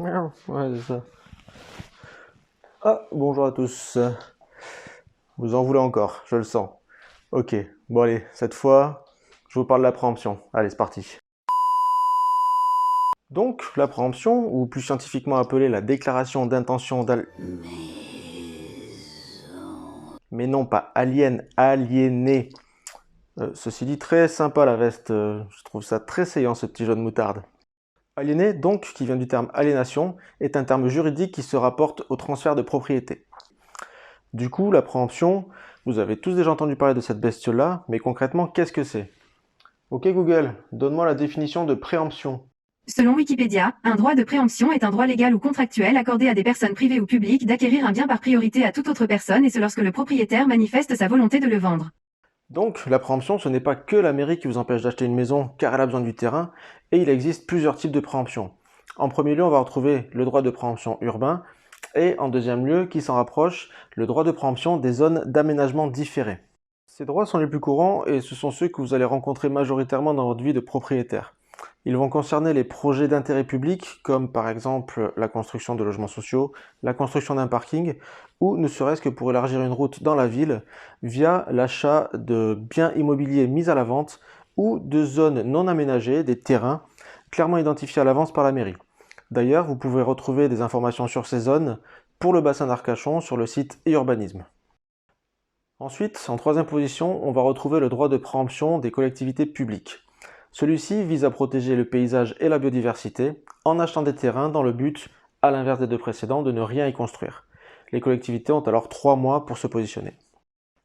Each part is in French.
Ouais, c'est ça. Ah, bonjour à tous. Vous en voulez encore, je le sens. Ok, bon allez, cette fois, je vous parle de la préemption. Allez, c'est parti. Donc, la préemption, ou plus scientifiquement appelée la déclaration d'intention mais non pas alien, aliéné. Ceci dit, très sympa la veste, je trouve ça très saillant ce petit jeu de moutarde. Aliéné, donc, qui vient du terme aliénation, est un terme juridique qui se rapporte au transfert de propriété. Du coup, la préemption, vous avez tous déjà entendu parler de cette bestiole-là, mais concrètement, qu'est-ce que c'est? Ok Google, donne-moi la définition de préemption. Selon Wikipédia, un droit de préemption est un droit légal ou contractuel accordé à des personnes privées ou publiques d'acquérir un bien par priorité à toute autre personne et ce lorsque le propriétaire manifeste sa volonté de le vendre. Donc, la préemption, ce n'est pas que la mairie qui vous empêche d'acheter une maison car elle a besoin du terrain, et il existe plusieurs types de préemption. En premier lieu, on va retrouver le droit de préemption urbain, et en deuxième lieu, qui s'en rapproche, le droit de préemption des zones d'aménagement différé. Ces droits sont les plus courants et ce sont ceux que vous allez rencontrer majoritairement dans votre vie de propriétaire. Ils vont concerner les projets d'intérêt public, comme par exemple la construction de logements sociaux, la construction d'un parking, ou ne serait-ce que pour élargir une route dans la ville via l'achat de biens immobiliers mis à la vente ou de zones non aménagées, des terrains clairement identifiés à l'avance par la mairie. D'ailleurs, vous pouvez retrouver des informations sur ces zones pour le bassin d'Arcachon sur le site e-urbanisme. Ensuite, en troisième position, on va retrouver le droit de préemption des collectivités publiques. Celui-ci vise à protéger le paysage et la biodiversité en achetant des terrains dans le but, à l'inverse des deux précédents, de ne rien y construire. Les collectivités ont alors 3 mois pour se positionner.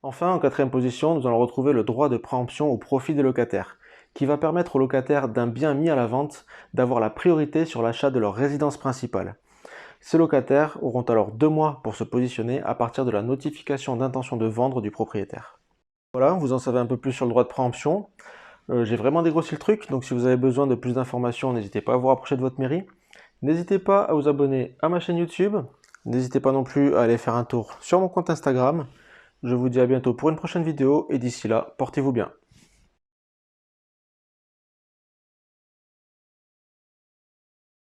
Enfin, en quatrième position, nous allons retrouver le droit de préemption au profit des locataires, qui va permettre aux locataires d'un bien mis à la vente d'avoir la priorité sur l'achat de leur résidence principale. Ces locataires auront alors 2 mois pour se positionner à partir de la notification d'intention de vendre du propriétaire. Voilà, vous en savez un peu plus sur le droit de préemption. J'ai vraiment dégrossi le truc, donc si vous avez besoin de plus d'informations, n'hésitez pas à vous rapprocher de votre mairie. N'hésitez pas à vous abonner à ma chaîne YouTube. N'hésitez pas non plus à aller faire un tour sur mon compte Instagram. Je vous dis à bientôt pour une prochaine vidéo et d'ici là, portez-vous bien.